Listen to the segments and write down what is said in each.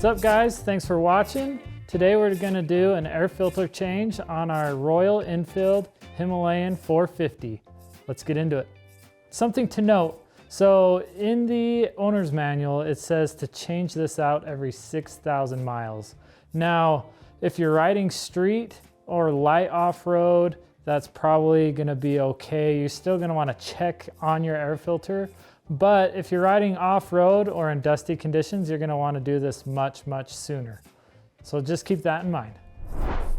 What's up guys, thanks for watching. Today we're gonna do an air filter change on our Royal Enfield Himalayan 450. Let's get into it. Something to note, so in the owner's manual, it says to change this out every 6,000 miles. Now, if you're riding street or light off-road, that's probably gonna be okay. You're still gonna wanna check on your air filter. But if you're riding off-road or in dusty conditions, you're gonna wanna do this much sooner. So just keep that in mind.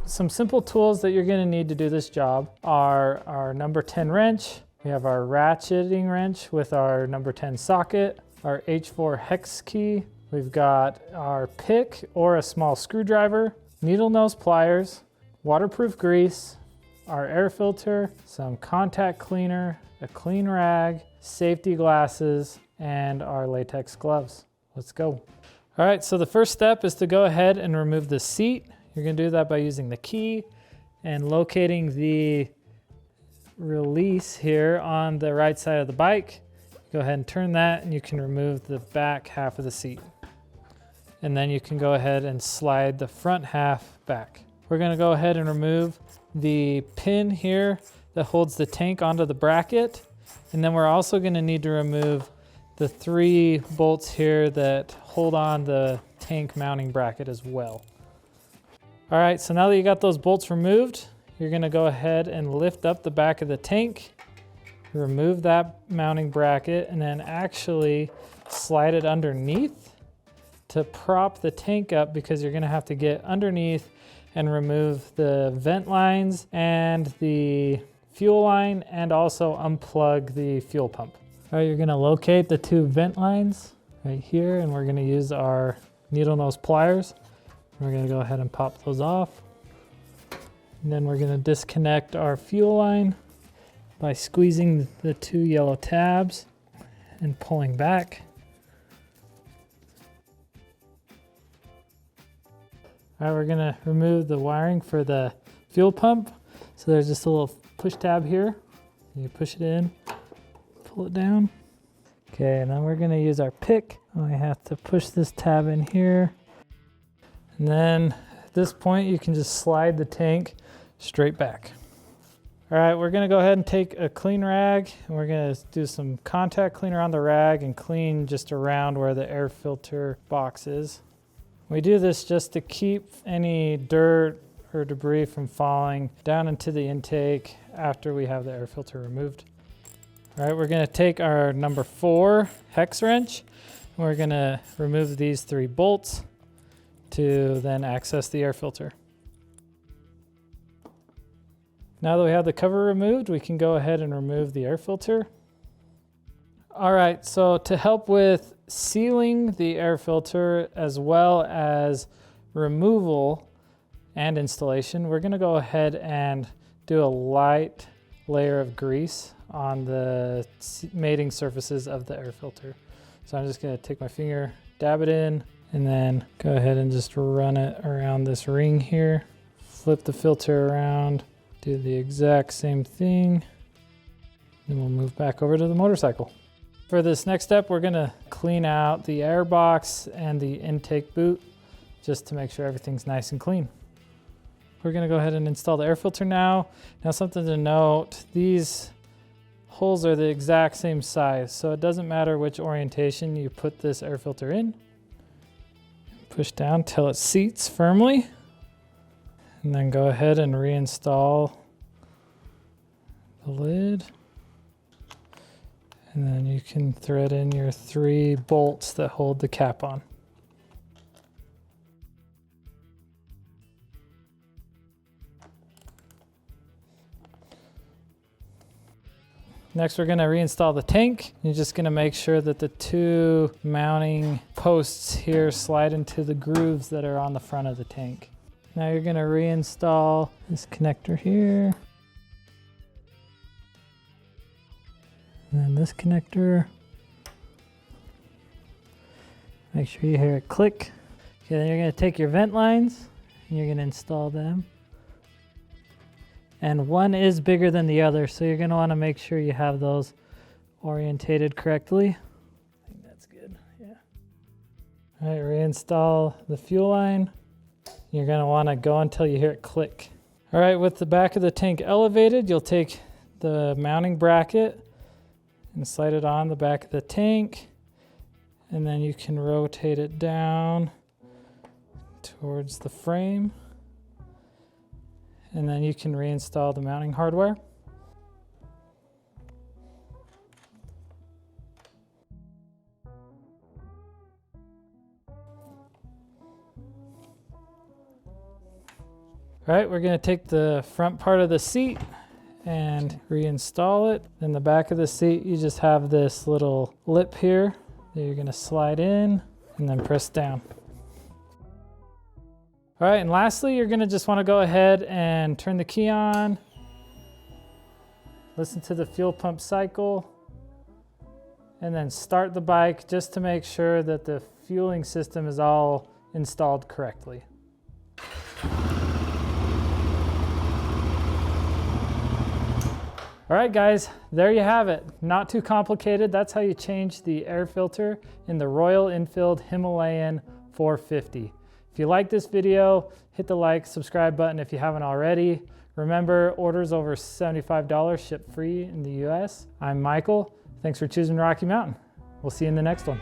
Some simple tools that you're gonna need to do this job are our number 10 wrench. We have our ratcheting wrench with our number 10 socket, our H4 hex key. We've got our pick or a small screwdriver, needle nose pliers, waterproof grease, our air filter, some contact cleaner, a clean rag, safety glasses, and our latex gloves. Let's go. All right, so the first step is to go ahead and remove the seat. You're gonna do that by using the key and locating the release here on the right side of the bike. Go ahead and turn that and you can remove the back half of the seat. And then you can go ahead and slide the front half back. We're gonna go ahead and remove the pin here that holds the tank onto the bracket. And then we're also gonna need to remove the 3 bolts here that hold on the tank mounting bracket as well. All right, so now that you got those bolts removed, you're gonna go ahead and lift up the back of the tank, remove that mounting bracket, and then actually slide it underneath to prop the tank up, because you're gonna have to get underneath and remove the vent lines and the fuel line, and also unplug the fuel pump. All right, you're gonna locate the 2 vent lines right here, and we're gonna use our needle nose pliers. We're gonna go ahead and pop those off. And then we're gonna disconnect our fuel line by squeezing the 2 yellow tabs and pulling back. All right, we're gonna remove the wiring for the fuel pump. So there's just a little push tab here. You push it in, pull it down. Okay, and then we're gonna use our pick. We have to push this tab in here. And then at this point, you can just slide the tank straight back. All right, we're gonna go ahead and take a clean rag, and we're gonna do some contact cleaner on the rag and clean just around where the air filter box is. We do this just to keep any dirt or debris from falling down into the intake after we have the air filter removed. All right, we're gonna take our number 4 hex wrench, and we're gonna remove these 3 bolts to then access the air filter. Now that we have the cover removed, we can go ahead and remove the air filter. All right, so to help with sealing the air filter as well as removal and installation, we're gonna go ahead and do a light layer of grease on the mating surfaces of the air filter. So I'm just gonna take my finger, dab it in, and then go ahead and just run it around this ring here. Flip the filter around, do the exact same thing. Then we'll move back over to the motorcycle. For this next step, we're gonna clean out the airbox and the intake boot just to make sure everything's nice and clean. We're gonna go ahead and install the air filter now. Now, something to note, these holes are the exact same size, so it doesn't matter which orientation you put this air filter in. Push down till it seats firmly, and then go ahead and reinstall the lid. And then you can thread in your 3 bolts that hold the cap on. Next, we're gonna reinstall the tank. You're just gonna make sure that the 2 mounting posts here slide into the grooves that are on the front of the tank. Now you're gonna reinstall this connector here. And then this connector. Make sure you hear it click. Okay, then you're gonna take your vent lines and you're gonna install them. And one is bigger than the other, so you're gonna wanna make sure you have those orientated correctly. I think that's good, yeah. All right, reinstall the fuel line. You're gonna wanna go until you hear it click. All right, with the back of the tank elevated, you'll take the mounting bracket and slide it on the back of the tank. And then you can rotate it down towards the frame. And then you can reinstall the mounting hardware. All right, we're gonna take the front part of the seat and reinstall it. In the back of the seat, you just have this little lip here that you're gonna slide in and then press down. All right, and lastly, you're gonna just wanna go ahead and turn the key on, listen to the fuel pump cycle, and then start the bike just to make sure that the fueling system is all installed correctly. All right, guys, there you have it. Not too complicated. That's how you change the air filter in the Royal Enfield Himalayan 450. If you like this video, hit the like, subscribe button if you haven't already. Remember, orders over $75 ship free in the US. I'm Michael. Thanks for choosing Rocky Mountain. We'll see you in the next one.